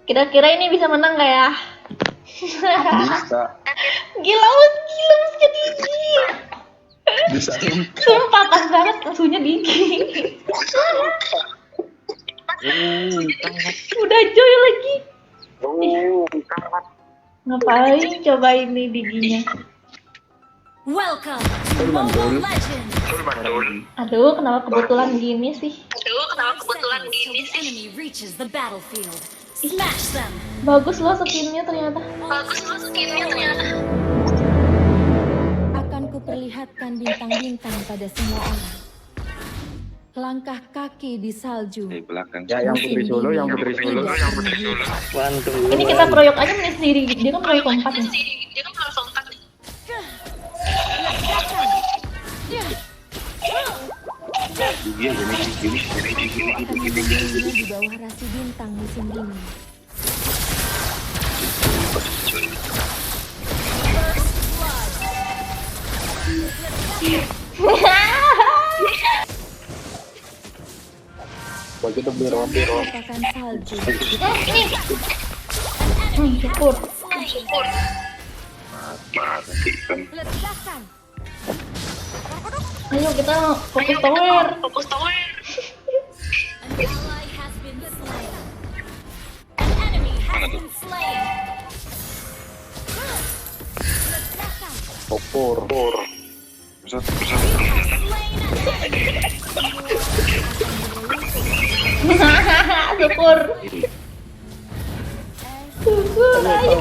Kira-kira ini bisa menang nggak ya? Bisa. Gila musuhnya Digi. Bisa. Sumpah pas banget musuhnya Digi. Udah joy lagi. Ngapain coba ini Diginya? Welcome to Mobile Legends. Aduh, kenapa kebetulan gini sih? Enemy reaches the battlefield. Smash them. Bagus loh skinnya ternyata. Akan kuperlihatkan bintang-bintang pada semua orang. Langkah kaki di salju. Di belakang. Ya, yang putri Solo, yang putri Solo. Ini kita proyok aja menit sendiri. Dia kan proyok keempat nih. Di bawah rasi bintang musim ini. Begitu biru-biru. Katakan salju. Ini. Syukur. Ledakan. Ayo kita fokus tower. An ally has been slain. An enemy has been slain. Ledakan. Pur. Slain an enemy. Syukur. Syukur. Ayo.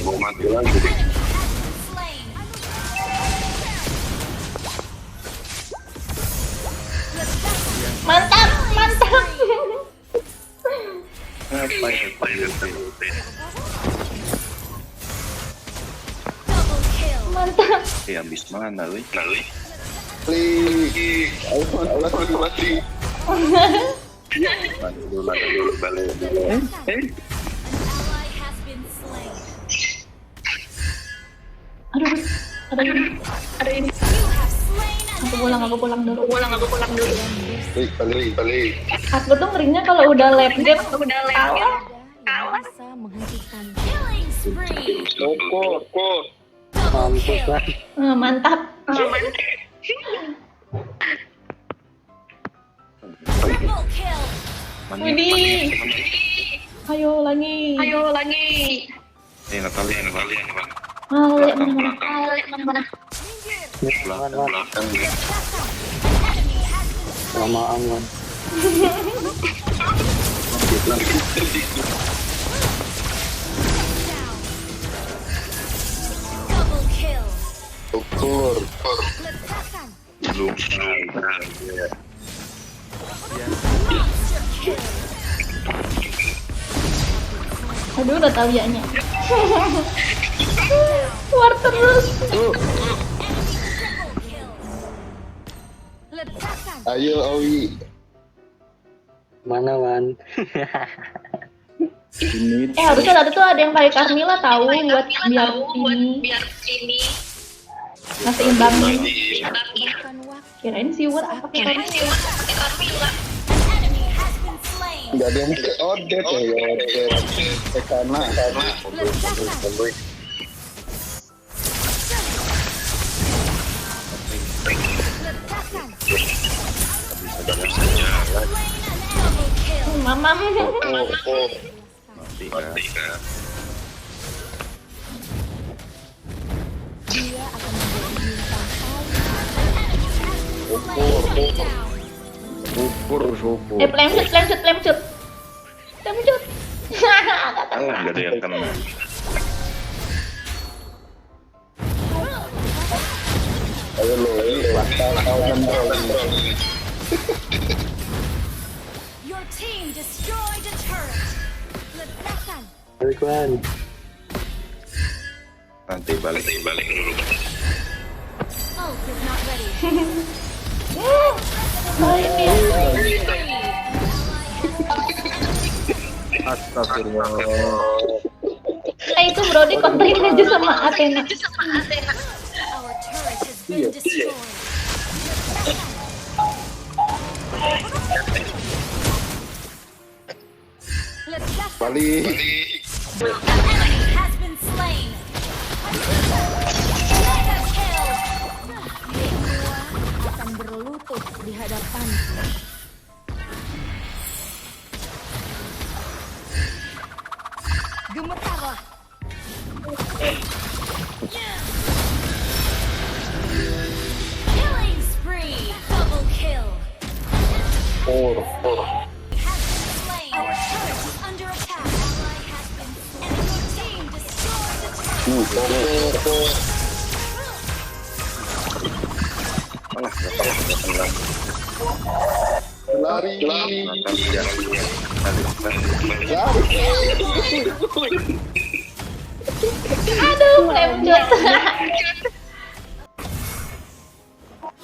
Mau mati lagi. Slain. Mantap, mantap. Double kill. Mantap. Habis mana lu? Allah mati. Balik. An ally has been slain. Aduh, ada ini. You have slain an Aku pulang dulu. Balik. Aku tuh ngerinya kalau udah late game, Yang bisa menghentikan. killing spree. Pur. Double kill. Mantap. Triple kill. Widih. Ayo lagi. Natali. Malik mana? Belakang. Enemy has been slain. Down. Double kill. Pur. Ledakan. Belum. Monster kill. Aduh, udah Talianya. Keluar terus. Enemy triple kill. Ledakan. Ayo Owi. Mana, Wan? Harusnya tadi tuh ada yang pakai Carmilla tahu buat biar ini. Masih imbangin. Bukan waktu. Kirain si Word apa pakai Carmilla. Enemy has been slain. Enggak ada yang pakai odet ya. Karena. Ledakan. Double kill. Mamam. mati. Dia akan menjadi bintang paling Pur. Flame shoot. Alah, enggak ada yang kena. Ayo lo, Your team destroyed a turret. Ledakan. Balik, Wan. Nanti balik dulu. Ult is not ready. Astagfirullah. Itu Brody komplain aja sama Athena. Our turret has been destroyed. Balik. An enemy has been slain. Mega kill. Semua akan berlutut di hadapanku. Gemetarlah. Killing spree. Double kill. Oh. Has been slain. Our turret is under attack. Ally has been slain. Enemy team destroyed the turret. Lari. Aduh, lemjot.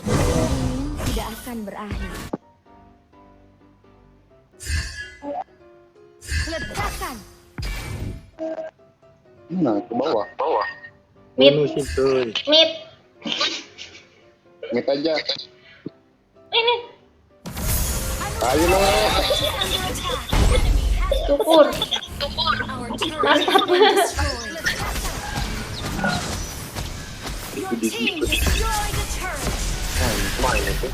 Ini tidak akan berakhir. Ledakan. Nah, ke bawah. Mid, Bunuh situ. mid. Ngit aja. Ini, Ayo lah. syukur. Our turret Mantap. destroyed. Your team destroyed the turret. Main itu.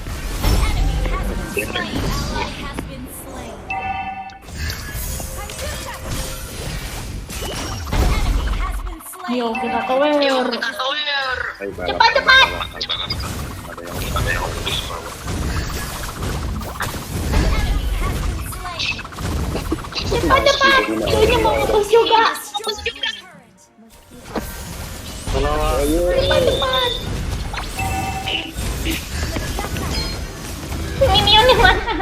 Enemy has been slain. Enemy has been slain. Yo, kita tower. Cepat cepat. Ada yang habis bawah. Cepat. Kayaknya mau ngepush juga. Ayo. Cepat. Minionnya mana?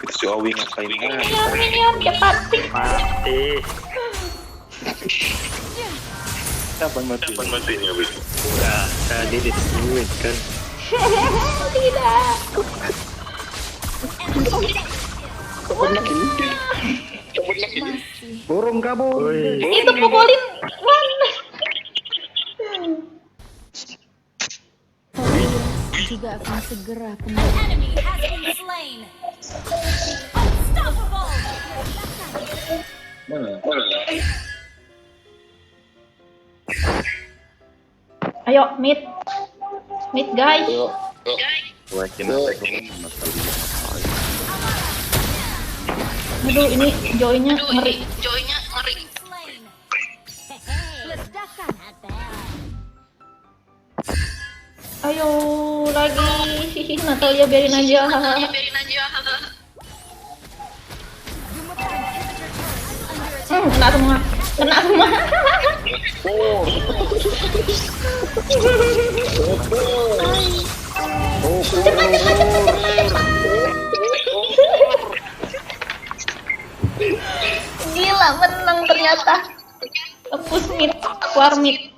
Itu si Owi ngapain Minion, cepat. mati. Kapan matinya, Wi? Udah, tadi ditungguin kan. Tidak. Masih. Burung kabur. Itu pukulin. Mana? Tobias juga akan segera kembali. Enemy has been slain. Unstoppable. Ayo, mid. Mid, guys. Ayo. Wakin apa yang Aduh, ini joy-nya ngeri. Slain. Ledakan. Ayo, lagi. Natalia biarin aja. Kena semua. Kena semua. Gila, menang ternyata. Push mid, war mid.